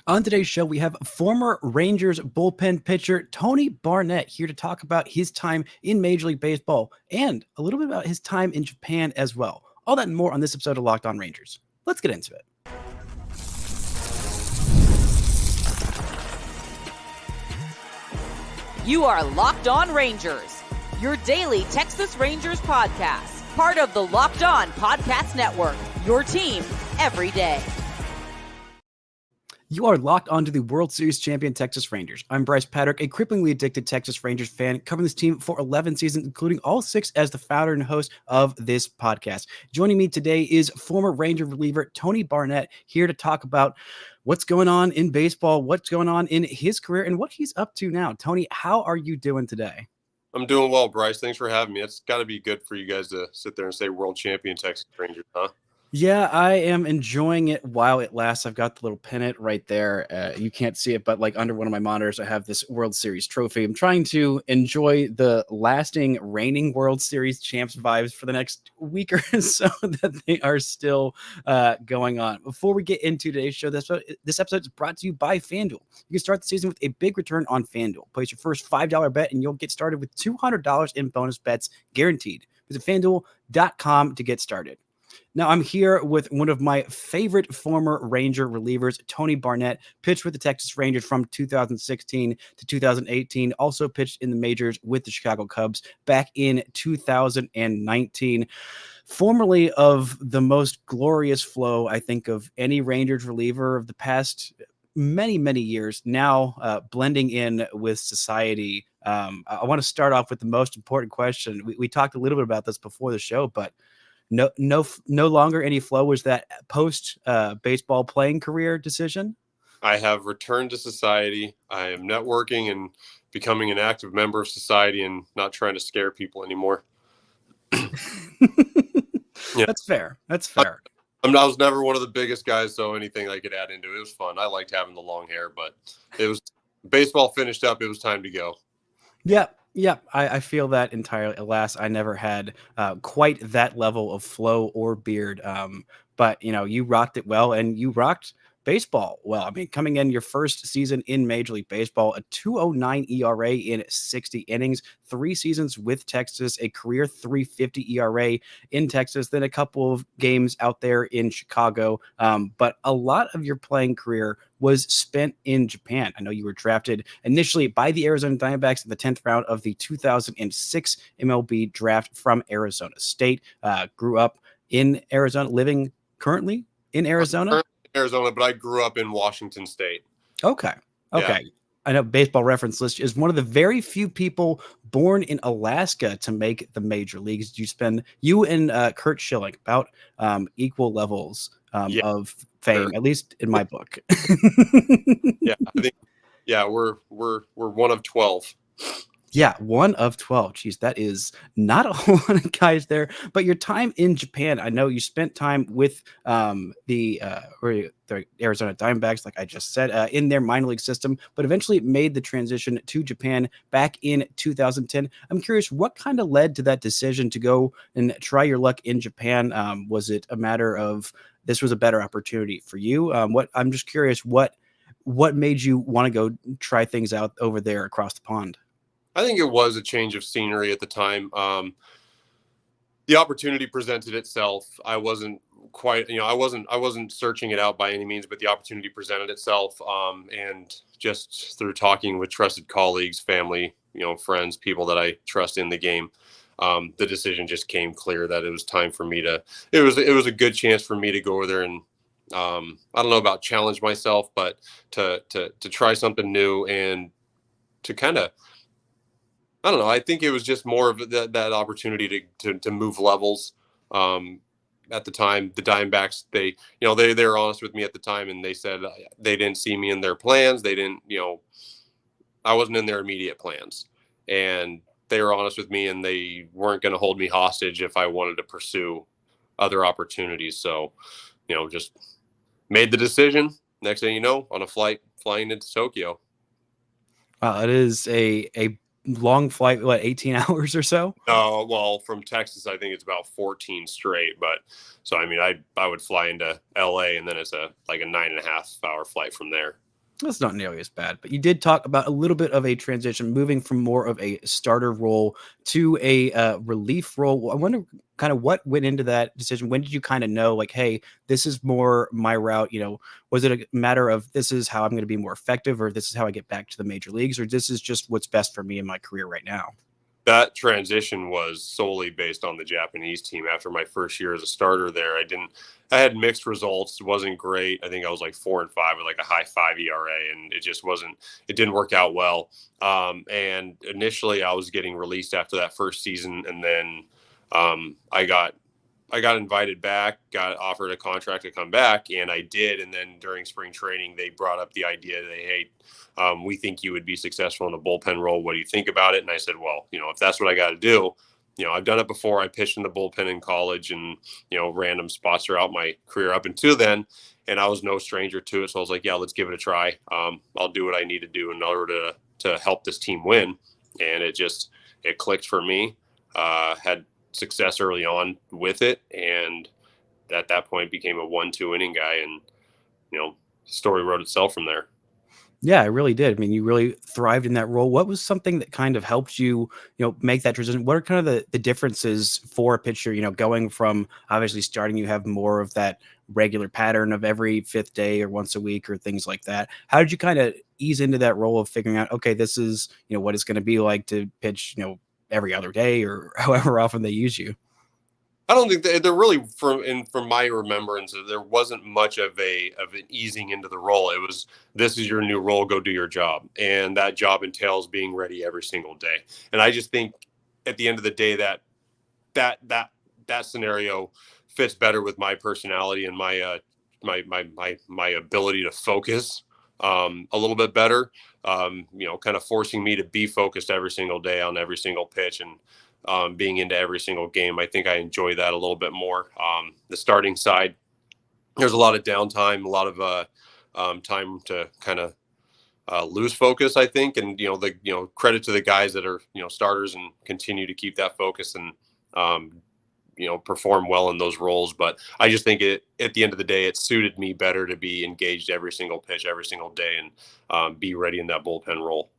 On today's show, we have former Rangers bullpen pitcher Tony Barnette here to talk about his time in Major League Baseball and a little bit about his time in Japan as well. All that and more on this episode of Locked On Rangers. Let's get into it. You are Locked On Rangers, your daily Texas Rangers podcast, part of the Locked On Podcast Network, your team every day. You are locked onto the World Series champion Texas Rangers. I'm Bryce Patrick, a cripplingly addicted Texas Rangers fan, covering this team for 11 seasons, including all 6 as the founder and host of this podcast. Joining me today is former Ranger reliever Tony Barnette, here to talk about what's going on in baseball, what's going on in his career, and what he's up to now. Tony, how are you doing today? I'm doing well, Bryce. Thanks for having me. It's got to be good for you guys to sit there and say world champion Texas Rangers, huh? Yeah, I am enjoying it while it lasts. I've got the little pennant right there. You can't see it, but like under one of my monitors, I have this World Series trophy. I'm trying to enjoy the lasting reigning World Series champs vibes for the next week or so that they are still going on. Before we get into today's show, this episode is brought to you by FanDuel. You can start the season with a big return on FanDuel. Place your first $5 bet and you'll get started with $200 in bonus bets guaranteed. Visit FanDuel.com to get started. Now, I'm here with one of my favorite former Ranger relievers, Tony Barnette, pitched with the Texas Rangers from 2016 to 2018, also pitched in the majors with the Chicago Cubs back in 2019. Formerly of the most glorious flow, I think, of any Rangers reliever of the past many, many years, now blending in with society. I want to start off with the most important question. We talked a little bit about this before the show, but no longer any flow. Was that post baseball playing career decision? I have returned to society. I am networking and becoming an active member of society and not trying to scare people anymore. Yeah. That's fair. I was never one of the biggest guys, so anything I could add into it was fun. I liked having the long hair, but it was baseball finished up. It was time to go. Yeah, I feel that entirely. Alas, I never had quite that level of flow or beard. But, you rocked it well, and you rocked baseball well. I mean, coming in your first season in Major League Baseball, a 2.09 ERA in 60 innings, 3 seasons with Texas, a career 3.50 ERA in Texas, then a couple of games out there in Chicago. But a lot of your playing career was spent in Japan. I know you were drafted initially by the Arizona Diamondbacks in the 10th round of the 2006 MLB draft from Arizona State. Grew up in Arizona, living currently in Arizona. Arizona, but I grew up in Washington State. Okay. Yeah. I know Baseball Reference List is one of the very few people born in Alaska to make the major leagues. You and Kurt Schilling about equal levels of fame, at least in my book. Yeah, I think. Yeah, we're one of 12. Yeah, one of 12. Geez, that is not a whole lot of guys there. But your time in Japan, I know you spent time with the Arizona Diamondbacks, like I just said, in their minor league system, but eventually made the transition to Japan back in 2010. I'm curious, what kind of led to that decision to go and try your luck in Japan? Was it a matter of this was a better opportunity for you? I'm just curious, what made you want to go try things out over there across the pond? I think it was a change of scenery at the time. The opportunity presented itself. I wasn't quite, I wasn't searching it out by any means, but the opportunity presented itself. And just through talking with trusted colleagues, family, friends, people that I trust in the game, the decision just came clear that it was time for me it was a good chance for me to go over there and, I don't know about challenge myself, but to try something new and to kind of, I don't know. I think it was just more of that opportunity to move levels. At the time, the Diamondbacks, they were honest with me at the time, and they said they didn't see me in their plans. They didn't, I wasn't in their immediate plans, and they were honest with me, and they weren't going to hold me hostage if I wanted to pursue other opportunities. So, just made the decision. Next thing you know, on a flight flying into Tokyo. It is a long flight, 18 hours or so? Well, from Texas, I think it's about 14 straight. But so, I mean, I would fly into LA and then it's a 9.5 hour flight from there. That's not nearly as bad, but you did talk about a little bit of a transition, moving from more of a starter role to a relief role. I wonder kind of what went into that decision. When did you kind of know, like, hey, this is more my route? Was it a matter of this is how I'm going to be more effective, or this is how I get back to the major leagues, or this is just what's best for me in my career right now? That transition was solely based on the Japanese team. After my first year as a starter there, I had mixed results. It wasn't great. I think I was like 4-5 with like a high 5 ERA, and it didn't work out well. And initially I was getting released after that first season. And then I got invited back, got offered a contract to come back, and I did. And then during spring training, they brought up the idea that, hey, we think you would be successful in a bullpen role. What do you think about it? And I said, well, if that's what I got to do, I've done it before. I pitched in the bullpen in college, and, random spots throughout my career up until then. And I was no stranger to it. So I was like, yeah, let's give it a try. I'll do what I need to do in order to help this team win. And it clicked for me. Had success early on with it, and at that point became a 1-2 inning guy, and story wrote itself from there. Yeah, I really did. I mean, you really thrived in that role. What was something that kind of helped you, make that transition? What are kind of the differences for a pitcher, going from obviously starting, you have more of that regular pattern of every fifth day or once a week or things like that. How did you kind of ease into that role of figuring out, okay, this is, what it's going to be like to pitch, every other day or however often they use you? I don't think they're really from my remembrance, there wasn't much of an easing into the role. It was, this is your new role, go do your job. And that job entails being ready every single day. And I just think at the end of the day that scenario fits better with my personality and my ability to focus a little bit better. Kind of forcing me to be focused every single day on every single pitch, and being into every single game. I think I enjoy that a little bit more. The starting side, there's a lot of downtime, a lot of time to kind of lose focus, I think. And, credit to the guys that are, starters and continue to keep that focus and, perform well in those roles. But I just think at the end of the day, it suited me better to be engaged every single pitch, every single day, and be ready in that bullpen role.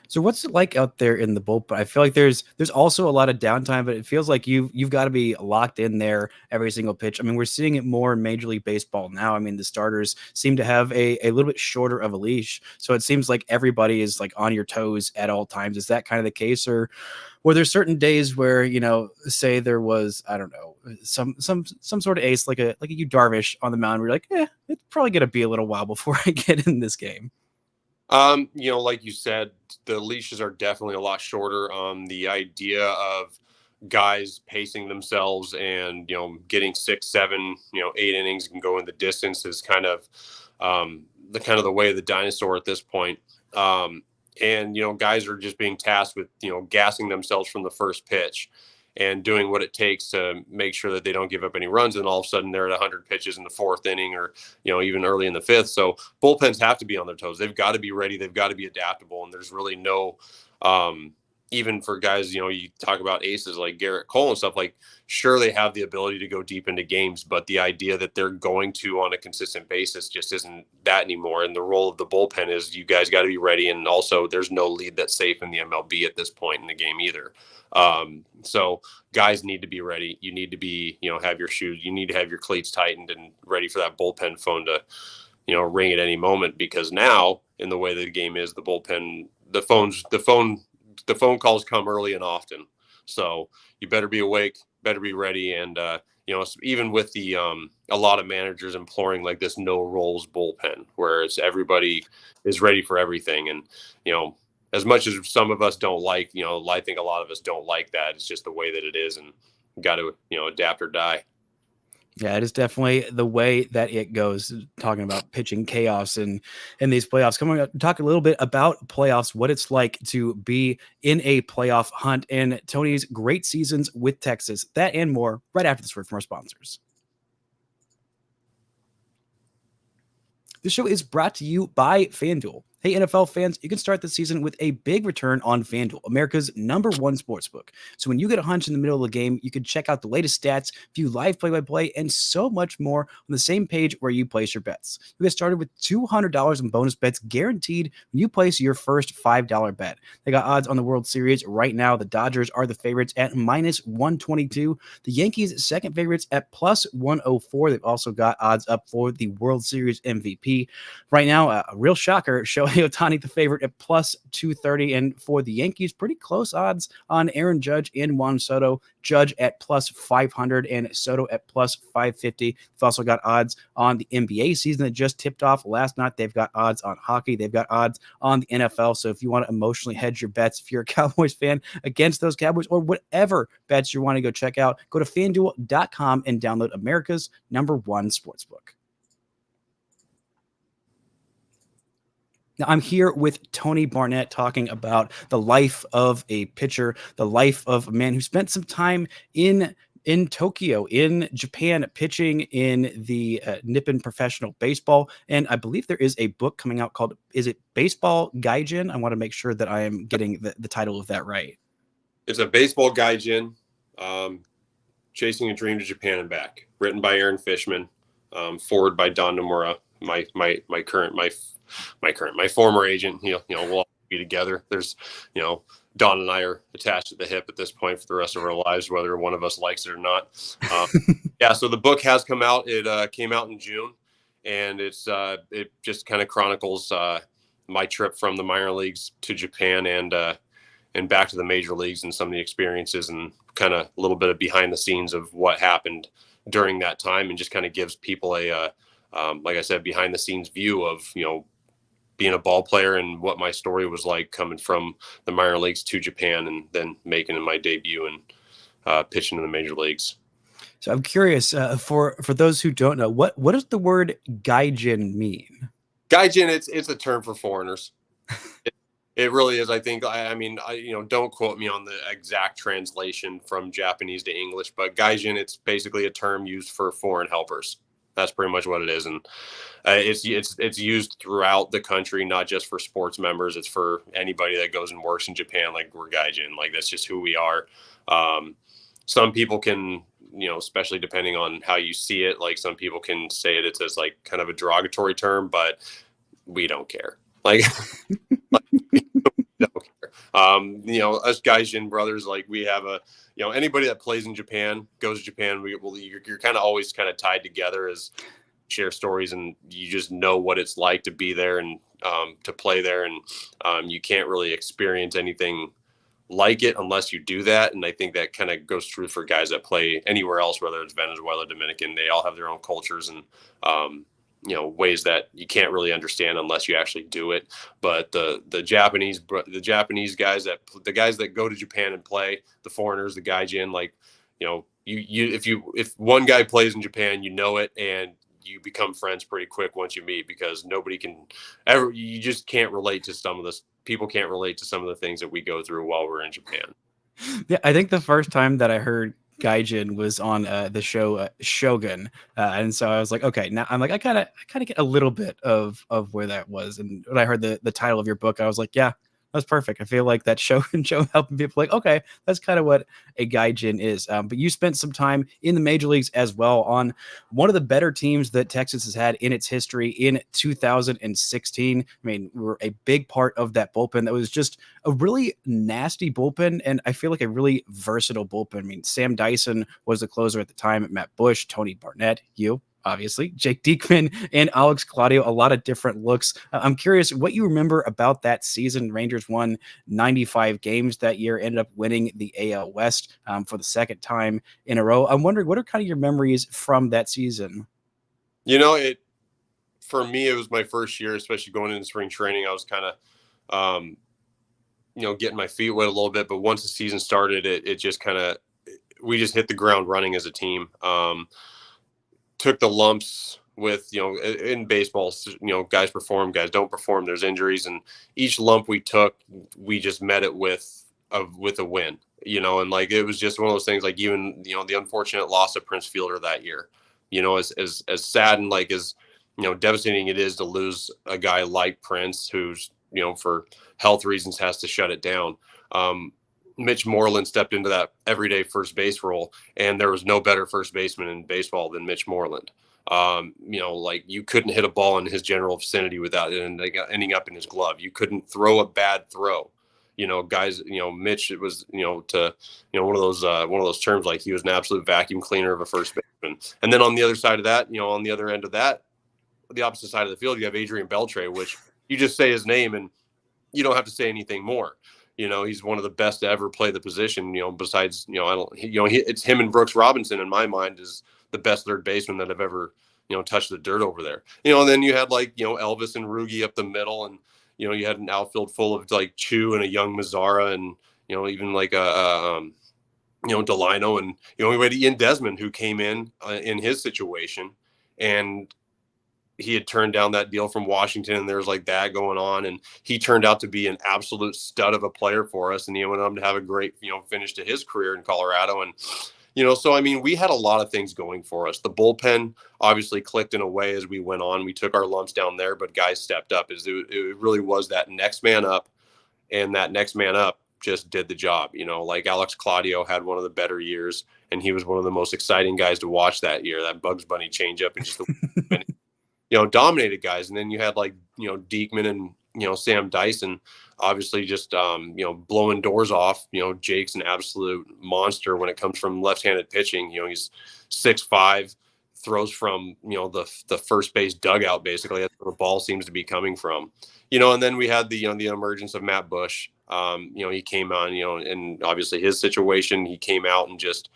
So what's it like out there in the bullpen? I feel like there's also a lot of downtime, but it feels like you've got to be locked in there every single pitch. I mean, we're seeing it more in Major League Baseball now. I mean, the starters seem to have a little bit shorter of a leash, so it seems like everybody is like on your toes at all times. Is that kind of the case, or were there certain days where, say there was, I don't know, some sort of ace like a Yu Darvish on the mound, where you're like, it's probably gonna be a little while before I get in this game? Like you said, the leashes are definitely a lot shorter. The idea of guys pacing themselves and, getting 6, 7, 8 innings and going the distance is kind of the way of the dinosaur at this point. And, guys are just being tasked with, gassing themselves from the first pitch and doing what it takes to make sure that they don't give up any runs. And all of a sudden they're at 100 pitches in the fourth inning, or, even early in the fifth. So bullpens have to be on their toes. They've got to be ready. They've got to be adaptable. And there's really no, even for guys, you talk about aces like Garrett Cole and stuff, like, sure, they have the ability to go deep into games, but the idea that they're going to on a consistent basis just isn't that anymore. And the role of the bullpen is you guys got to be ready. And also there's no lead that's safe in the MLB at this point in the game either. So guys need to be ready. You need to be, have your shoes, you need to have your cleats tightened and ready for that bullpen phone to, ring at any moment, because now in the way that the game is, the bullpen, the phone calls come early and often. So you better be awake, better be ready. And, even with the, a lot of managers imploring like this no roles bullpen, where it's everybody is ready for everything. And, as much as some of us don't like, I think a lot of us don't like that. It's just the way that it is, and got to, adapt or die. Yeah, it is definitely the way that it goes. Talking about pitching chaos in these playoffs. Coming up, talk a little bit about playoffs, what it's like to be in a playoff hunt, and Tony's great seasons with Texas. That and more right after this word from our sponsors. This show is brought to you by FanDuel. Hey, NFL fans, you can start the season with a big return on FanDuel, America's #1 sportsbook. So when you get a hunch in the middle of the game, you can check out the latest stats, view live play-by-play, and so much more on the same page where you place your bets. You get started with $200 in bonus bets guaranteed when you place your first $5 bet. They got odds on the World Series right now. The Dodgers are the favorites at -122. The Yankees second favorites at +104. They've also got odds up for the World Series MVP. Right now, a real shocker, Shohei Ohtani the favorite at +230, and for the Yankees, pretty close odds on Aaron Judge and Juan Soto. Judge at +500 and Soto at +550. They've also got odds on the NBA season that just tipped off last night. They've got odds on hockey. They've got odds on the NFL. So if you want to emotionally hedge your bets, if you're a Cowboys fan against those Cowboys, or whatever bets you want to go check out, go to FanDuel.com and download America's #1 sportsbook. Now, I'm here with Tony Barnette talking about the life of a pitcher, the life of a man who spent some time in Tokyo, in Japan, pitching in the Nippon Professional Baseball. And I believe there is a book coming out called, is it Baseball Gaijin? I want to make sure that I am getting the title of that right. It's a Baseball Gaijin, Chasing a Dream to Japan and Back, written by Aaron Fishman, forward by Don Nomura, my former agent. We'll all be together. There's, Don and I are attached at the hip at this point for the rest of our lives, whether one of us likes it or not. Yeah. So the book has come out. It came out in June, and it just kind of chronicles my trip from the minor leagues to Japan and back to the major leagues, and some of the experiences, and kind of a little bit of behind the scenes of what happened during that time, and just kind of gives people a like I said, behind the scenes view of, being a ball player and what my story was like coming from the minor leagues to Japan and then making my debut and pitching in the major leagues. So I'm curious, for those who don't know, what does the word gaijin mean? Gaijin, it's a term for foreigners. It really is. I think, don't quote me on the exact translation from Japanese to English, but gaijin, it's basically a term used for foreign helpers. That's pretty much what it is. And it's used throughout the country, not just for sports members. It's for anybody that goes and works in Japan. Like, we're gaijin, like that's just who we are. Some people can, especially depending on how you see it, like some people can say it's as like kind of a derogatory term, but we don't care. Like, we don't care. Us gaijin brothers, like we have anybody that plays in Japan, goes to Japan, you're kind of always kind of tied together as share stories, and you just know what it's like to be there and to play there. And you can't really experience anything like it unless you do that. And I think that kind of goes true for guys that play anywhere else, whether it's Venezuela, Dominican. They all have their own cultures and, ways that you can't really understand unless you actually do it. But the Japanese guys, the guys that go to Japan and play, the foreigners, the gaijin, like, if one guy plays in Japan, and you become friends pretty quick once you meet, because you just can't relate to some of this. People can't relate to some of the things that we go through while we're in Japan. Yeah, I think the first time that I heard gaijin was on the show Shogun, and so I was like, okay, now I'm like, I kind of get a little bit of where that was. And when I heard the title of your book, I was like, yeah, that's perfect. I feel like that Shogun show helping people, like, okay, that's kind of what a gaijin is. But you spent some time in the major leagues as well, on one of the better teams that Texas has had in its history in 2016. I mean, we were a big part of that bullpen that was just a really nasty bullpen, and I feel like a really versatile bullpen. I mean, Sam Dyson was the closer at the time, Matt Bush, Tony Barnette, obviously, Jake Diekman, and Alex Claudio, a lot of different looks. I'm curious what you remember about that season. Rangers won 95 games that year, ended up winning the AL West for the second time in a row. I'm wondering, what are kind of your memories from that season? For me, it was my first year, especially going into spring training. I was kind of, getting my feet wet a little bit, but once the season started, it just we just hit the ground running as a team. Took the lumps with, in baseball, guys perform, guys don't perform, there's injuries, and each lump we took, we just met it with a win, and like, it was just one of those things, like, even, the unfortunate loss of Prince Fielder that year, as sad, and like, as, devastating it is to lose a guy like Prince, who's, for health reasons has to shut it down. Mitch Moreland stepped into that everyday first base role, and there was no better first baseman in baseball than Mitch Moreland. Like you couldn't hit a ball in his general vicinity without it ending up in his glove. You couldn't throw a bad throw. Guys, Mitch, it was, one of those terms, like he was an absolute vacuum cleaner of a first baseman. And then on the other side of that, on the other end of that, the opposite side of the field, you have Adrian Beltre, which you just say his name and you don't have to say anything more. He's one of the best to ever play the position, besides, it's him and Brooks Robinson in my mind is the best third baseman that have ever, touched the dirt over there. And then you had like, Elvis and Rugi up the middle, and, you had an outfield full of like Chu and a young Mazzara and, even like Delino, and, we had Ian Desmond who came in his situation, and he had turned down that deal from Washington, and there's like that going on. And he turned out to be an absolute stud of a player for us. And he went on to have a great, finish to his career in Colorado. And, so, I mean, we had a lot of things going for us. The bullpen obviously clicked in a way as we went on. We took our lumps down there, but guys stepped up. It really was that next man up, and that next man up just did the job. Like Alex Claudio had one of the better years, and he was one of the most exciting guys to watch that year. That Bugs Bunny changeup and just the dominated guys. And then you had like, Diekman and, Sam Dyson obviously just, blowing doors off. Jake's an absolute monster when it comes from left-handed pitching. He's 6'5", throws from, the first base dugout, basically. That's where the ball seems to be coming from. And then we had the emergence of Matt Bush. He came on, and obviously his situation, he came out and just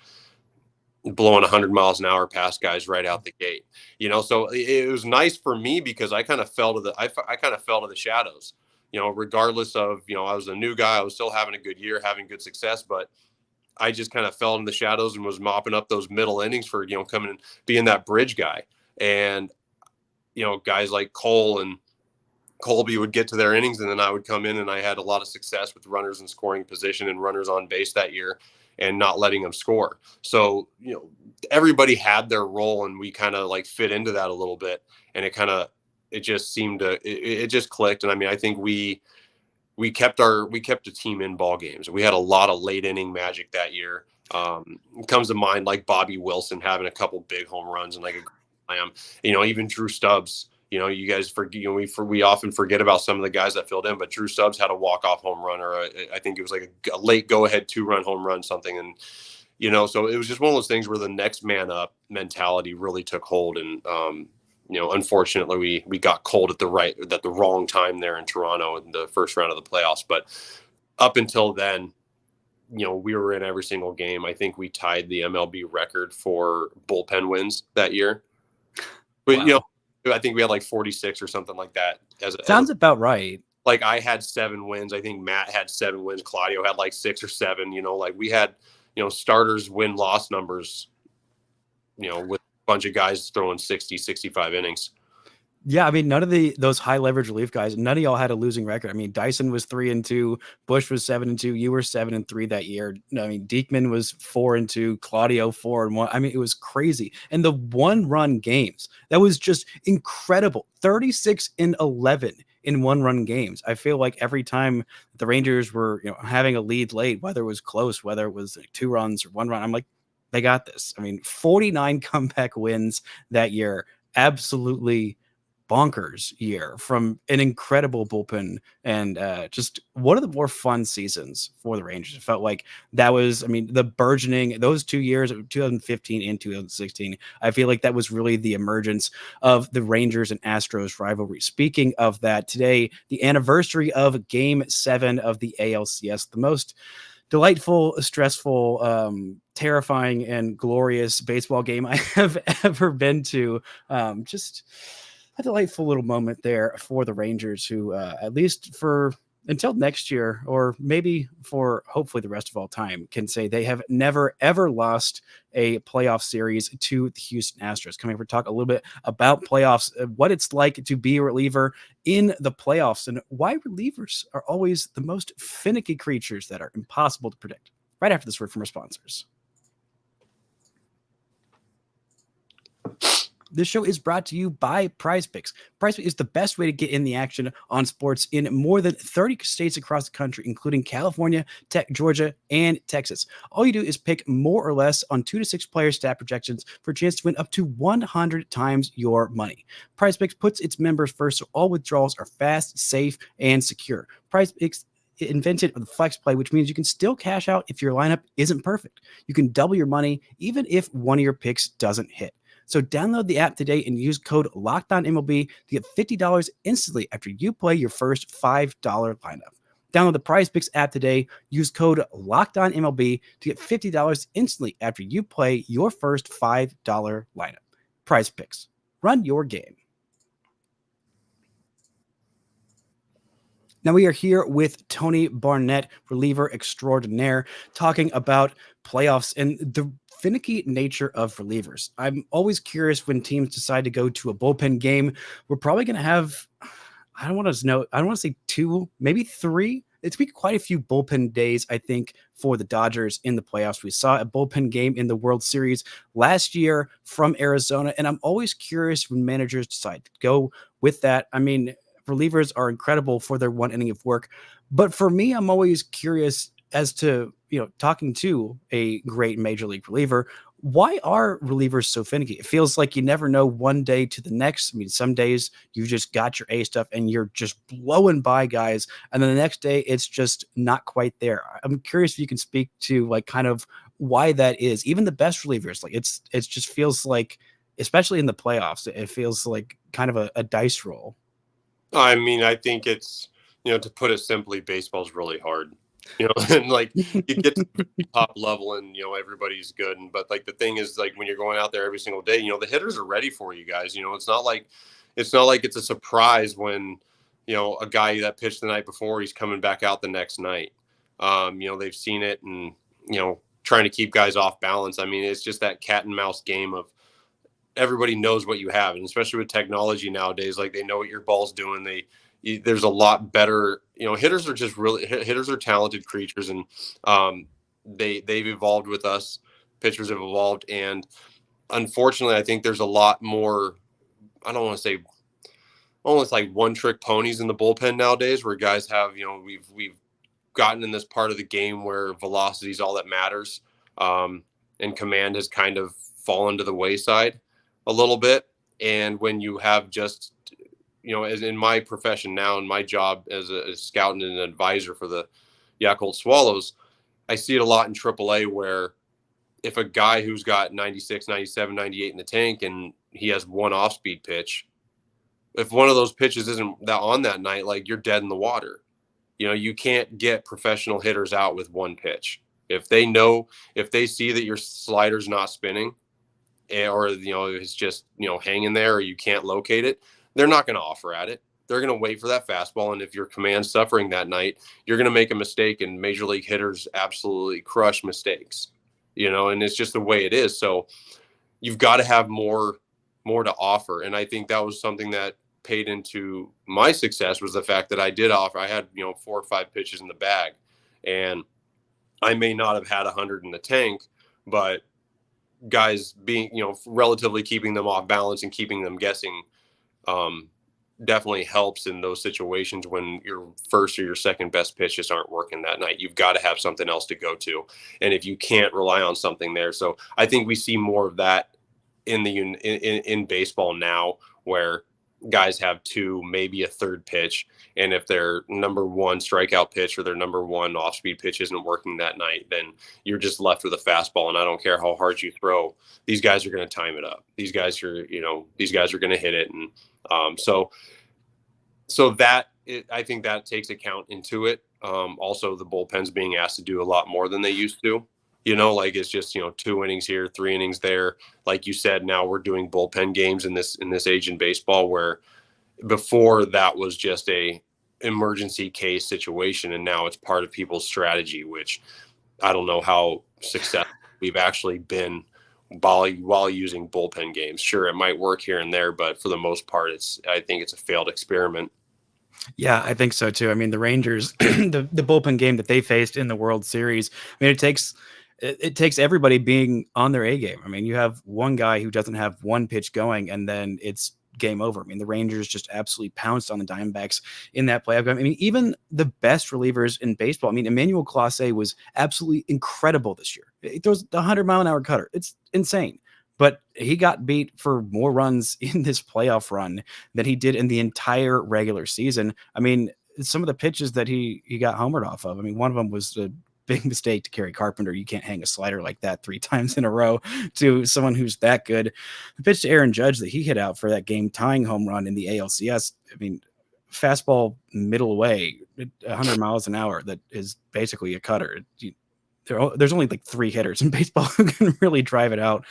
blowing 100 miles an hour past guys right out the gate, so it was nice for me because I kind of fell to the shadows, regardless of, I was a new guy. I was still having a good year, having good success, but I just kind of fell in the shadows and was mopping up those middle innings for, coming and being that bridge guy. And, guys like Cole and Colby would get to their innings, and then I would come in, and I had a lot of success with runners in scoring position and runners on base that year, and not letting them score. So, everybody had their role, and we kind of like fit into that a little bit. And it just seemed to, it just clicked. And I mean, I think we kept the team in ball games. We had a lot of late inning magic that year. It comes to mind like Bobby Wilson having a couple big home runs and like a slam, even Drew Stubbs. You guys we often forget about some of the guys that filled in, but Drew Stubbs had a walk-off home run, or I think it was like a late go-ahead 2-run home run, something. And, so it was just one of those things where the next man up mentality really took hold. And, unfortunately we got cold at the wrong time there in Toronto in the first round of the playoffs. But up until then, we were in every single game. I think we tied the MLB record for bullpen wins that year. But, wow. I think we had like 46 or something like that. Sounds about right. Like I had 7 wins. I think Matt had 7 wins. Claudio had like 6 or 7. Like we had, starters win-loss numbers, with a bunch of guys throwing 60, 65 innings. Yeah, I mean, none of those high leverage relief guys, none of y'all had a losing record. I mean, Dyson was 3-2, Bush was 7-2, you were 7-3 that year. I mean, Diekman was 4-2, Claudio 4-1. I mean, it was crazy. And the 1-run games, that was just incredible. 36-11 in 1-run games. I feel like every time the Rangers were, having a lead late, whether it was close, whether it was like 2 runs or 1 run, I'm like, they got this. I mean, 49 comeback wins that year. Absolutely bonkers year from an incredible bullpen, and just one of the more fun seasons for the Rangers. It felt like that was, I mean, the burgeoning, those 2 years of 2015 and 2016, I feel like that was really the emergence of the Rangers and Astros rivalry. Speaking of that, today, the anniversary of Game 7 of the ALCS, the most delightful, stressful, terrifying, and glorious baseball game I have ever been to. Just a delightful little moment there for the Rangers, who at least for until next year, or maybe for hopefully the rest of all time, can say they have never, ever lost a playoff series to the Houston Astros. Coming up, we'll talk a little bit about playoffs, what it's like to be a reliever in the playoffs, and why relievers are always the most finicky creatures that are impossible to predict. Right after this word from our sponsors. This show is brought to you by PrizePicks. PrizePicks is the best way to get in the action on sports in more than 30 states across the country, including California, Georgia, and Texas. All you do is pick more or less on 2 to 6 player stat projections for a chance to win up to 100 times your money. PrizePicks puts its members first, so all withdrawals are fast, safe, and secure. PrizePicks invented the flex play, which means you can still cash out if your lineup isn't perfect. You can double your money even if one of your picks doesn't hit. So download the app today and use code LOCKEDONMLB to get $50 instantly after you play your first $5 lineup. Download the PrizePicks app today. Use code LOCKEDONMLB to get $50 instantly after you play your first $5 lineup. PrizePicks. Run your game. Now we are here with Tony Barnette, reliever extraordinaire, talking about playoffs and the finicky nature of relievers. I'm always curious when teams decide to go to a bullpen game. We're probably going to have, I don't want to say 2, maybe 3. It's been quite a few bullpen days, I think, for the Dodgers in the playoffs. We saw a bullpen game in the World Series last year from Arizona, and I'm always curious when managers decide to go with that. I mean, relievers are incredible for their one inning of work. But for me, I'm always curious as to, talking to a great major league reliever, why are relievers so finicky? It feels like you never know one day to the next. I mean, some days you just got your A stuff and you're just blowing by guys. And then the next day it's just not quite there. I'm curious if you can speak to like kind of why that is. Even the best relievers, like it's just feels like, especially in the playoffs, it feels like kind of a dice roll. I mean, I think it's, to put it simply, baseball's really hard, and like you get to the top level and, everybody's good. But like, the thing is, like, when you're going out there every single day, the hitters are ready for you guys. It's not like it's a surprise when, a guy that pitched the night before, he's coming back out the next night. They've seen it and, trying to keep guys off balance. I mean, it's just that cat and mouse game of, everybody knows what you have, and especially with technology nowadays, like they know what your ball's doing. There's a lot better, hitters are talented creatures, and they've evolved with us. Pitchers have evolved, and unfortunately, I think there's a lot more. I don't want to say almost like one trick ponies in the bullpen nowadays, where guys have, we've gotten in this part of the game where velocity is all that matters, and command has kind of fallen to the wayside a little bit. And when you have just, as in my profession now, in my job as a scout and an advisor for the Yakult Swallows, I see it a lot in AAA, where if a guy who's got 96, 97, 98 in the tank and he has one off-speed pitch, if one of those pitches isn't that on that night, like, you're dead in the water. You can't get professional hitters out with one pitch. If they see that your slider's not spinning, or it's just hanging there, or you can't locate it, they're not going to offer at it. They're going to wait for that fastball. And if your command's suffering that night, you're going to make a mistake, and major league hitters absolutely crush mistakes, and it's just the way it is. So you've got to have more to offer. And I think that was something that paid into my success, was the fact that I had 4 or 5 pitches in the bag, and I may not have had 100 in the tank, but guys being, relatively keeping them off balance and keeping them guessing, definitely helps in those situations when your first or your second best pitches aren't working that night. You've got to have something else to go to. And if you can't rely on something there. So I think we see more of that in baseball now, where guys have 2, maybe a third pitch. And if their number 1 strikeout pitch or their number 1 off-speed pitch isn't working that night, then you're just left with a fastball. And I don't care how hard you throw, these guys are going to time it up. These guys are going to hit it. And so that, I think that takes account into it. Also, the bullpens being asked to do a lot more than they used to. Like, it's just, 2 innings here, 3 innings there. Like you said, now we're doing bullpen games in this age in baseball, where before that was just a emergency case situation. And now it's part of people's strategy, which I don't know how successful we've actually been while using bullpen games. Sure, it might work here and there, but for the most part, I think it's a failed experiment. Yeah, I think so too. I mean, the Rangers, the bullpen game that they faced in the World Series, I mean, it takes it takes everybody being on their A game. I mean, you have one guy who doesn't have one pitch going, and then it's game over. I mean, the Rangers just absolutely pounced on the Diamondbacks in that playoff game. I mean, even the best relievers in baseball. I mean, Emmanuel Clase was absolutely incredible this year. He throws the 100-mile-an-hour cutter. It's insane. But he got beat for more runs in this playoff run than he did in the entire regular season. I mean, some of the pitches that he got homered off of. I mean, one of them was the big mistake to Kerry Carpenter. You can't hang a slider like that 3 times in a row to someone who's that good. The pitch to Aaron Judge that he hit out for that game tying home run in the ALCS. I mean, fastball middle away, 100 miles an hour. That is basically a cutter. There's only like 3 hitters in baseball who can really drive it out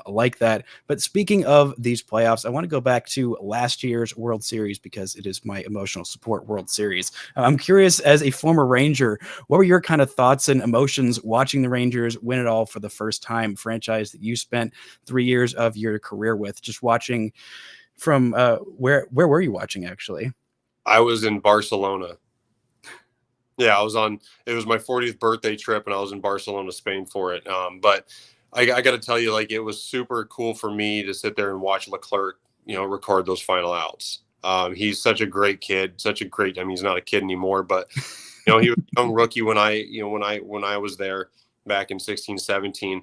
like that. But speaking of these playoffs, I want to go back to last year's World Series because it is my emotional support World Series. I'm curious, as a former Ranger, what were your kind of thoughts and emotions watching the Rangers win it all for the first time, franchise that you spent 3 years of your career with? Just watching from where were you watching actually? I was in Barcelona. Yeah, it was my 40th birthday trip and I was in Barcelona, Spain for it. But I got to tell you, like, it was super cool for me to sit there and watch Leclerc, record those final outs. He's such a great kid, I mean, he's not a kid anymore, but, he was a young rookie when I was there back in 16, 17,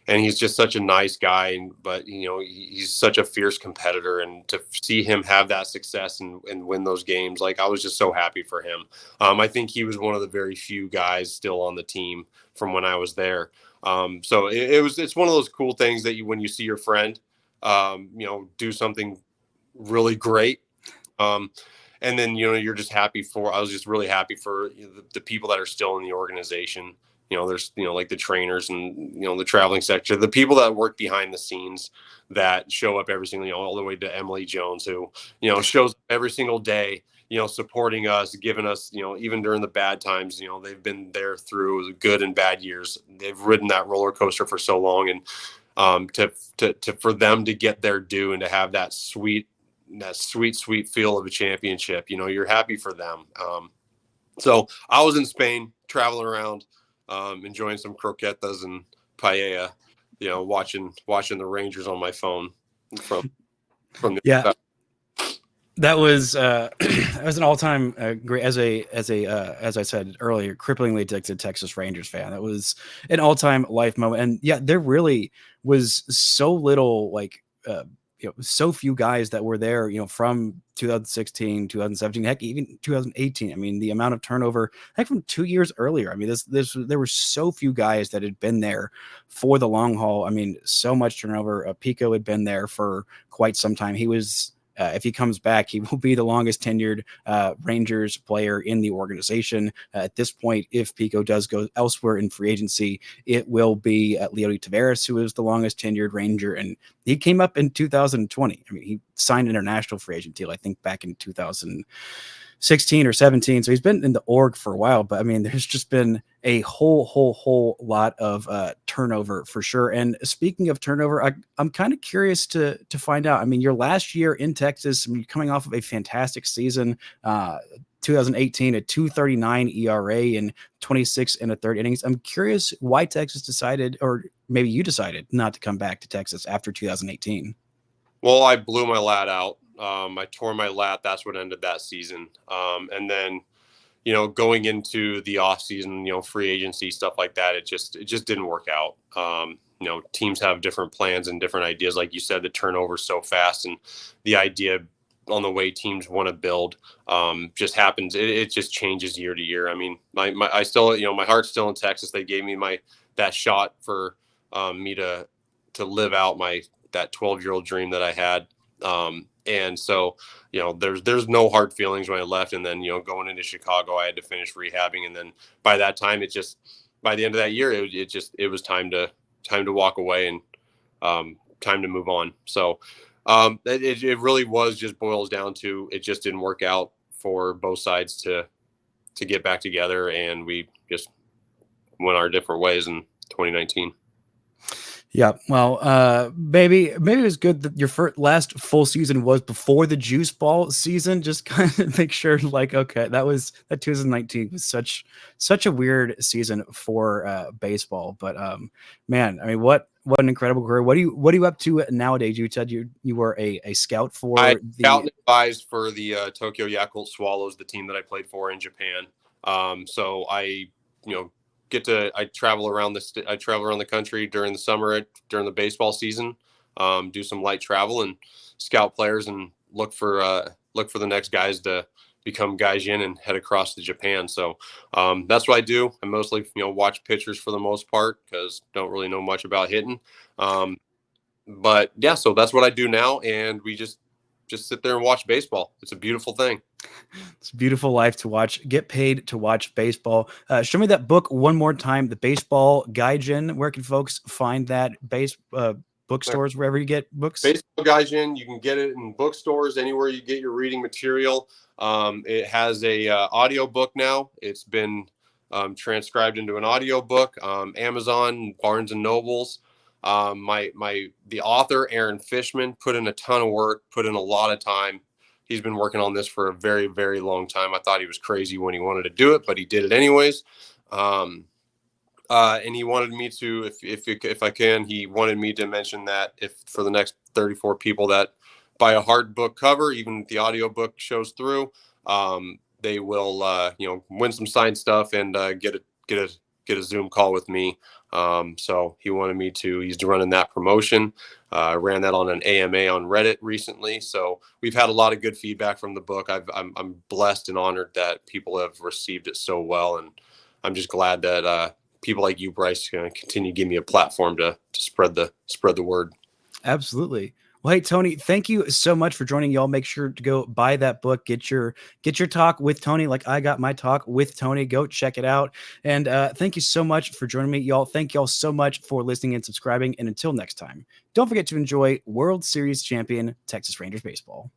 and he's just such a nice guy. But, he's such a fierce competitor, and to see him have that success and win those games, like, I was just so happy for him. I think he was one of the very few guys still on the team from when I was there. So it's one of those cool things that when you see your friend, do something really great. And then, you're just happy I was just really happy for the people that are still in the organization. There's, like the trainers and, the traveling sector, the people that work behind the scenes that show up every single, all the way to Emily Jones, who, shows up every single day, supporting us, giving us, even during the bad times, they've been there through the good and bad years. They've ridden that roller coaster for so long. And for them to get their due and to have that sweet feel of a championship, you're happy for them. So I was in Spain traveling around, enjoying some croquetas and paella, watching the Rangers on my phone from the That was that was an all-time great, as I said earlier, cripplingly addicted Texas Rangers fan. That was an all-time life moment. And yeah, there really was so little, like so few guys that were there, from 2016, 2017, heck, even 2018. I mean, the amount of turnover, heck, from 2 years earlier. I mean, there were so few guys that had been there for the long haul. I mean, so much turnover. Pico had been there for quite some time. He was, if he comes back, he will be the longest tenured Rangers player in the organization. At this point, if Pico does go elsewhere in free agency, it will be Leody Taveras, who is the longest tenured Ranger. And he came up in 2020. I mean, he signed an international free agent deal, I think, back in 2016 or 17. So he's been in the org for a while, but I mean, there's just been a whole lot of turnover for sure. And speaking of turnover, I'm kind of curious to find out. I mean, your last year in Texas, I mean, you're coming off of a fantastic season, 2018, a 2.39 ERA and 26 and a third innings. I'm curious why Texas decided, or maybe you decided, not to come back to Texas after 2018. Well, I blew my lat out. I tore my lat. That's what ended that season. And then, going into the off season, free agency, stuff like that, it just didn't work out. Teams have different plans and different ideas. Like you said, the turnover is so fast, and the idea on the way teams want to build just happens. It just changes year to year. I mean, I still, my heart's still in Texas. They gave me that shot for me to live out that 12-year-old dream that I had. And so, there's no hard feelings when I left. And then, going into Chicago, I had to finish rehabbing. And then by that time, by the end of that year, it was time to walk away and time to move on. So it really boils down to, it just didn't work out for both sides to get back together. And we just went our different ways in 2019. Yeah, well, maybe it was good that your last full season was before the juice ball season. Just kind of make sure, like, okay, that 2019 was such a weird season for baseball. But man, I mean, what an incredible career. What are you up to nowadays? You said you were a scout I for scout the. and advised for the Tokyo Yakult Swallows, the team that I played for in Japan. So I travel around I travel around the country during the summer, during the baseball season, do some light travel and scout players and look for the next guys to become gyen and head across to Japan. So that's what I do. I mostly watch pitchers for the most part because don't really know much about hitting. But yeah, so that's what I do now, and we just sit there and watch baseball. It's a beautiful thing. It's a beautiful life to watch. Get paid to watch baseball. Show me that book one more time. The Baseball Gaijin. Where can folks find that? Bookstores, wherever you get books. Baseball Gaijin. You can get it in bookstores, anywhere you get your reading material. It has a audio book now. It's been transcribed into an audio book. Amazon, Barnes and Nobles. The author Aaron Fishman put in a ton of work, put in a lot of time. He's been working on this for a very, very long time. I thought he was crazy when he wanted to do it, but he did it anyways. And he wanted me to, if I can, he wanted me to mention that if for the next 34 people that buy a hard book cover, even if the audio book shows through, they will, win some signed stuff and get a Zoom call with me. So he wanted me to. He's running that promotion. Ran that on an AMA on Reddit recently. So we've had a lot of good feedback from the book. I'm blessed and honored that people have received it so well, and I'm just glad that people like you, Bryce, going to continue to give me a platform to spread the word. Absolutely. Well, hey, Tony, thank you so much for joining. Y'all make sure to go buy that book, get your talk with Tony. Like I got my talk with Tony. Go check it out. And thank you so much for joining me, y'all. Thank y'all so much for listening and subscribing. And until next time, don't forget to enjoy World Series champion Texas Rangers baseball.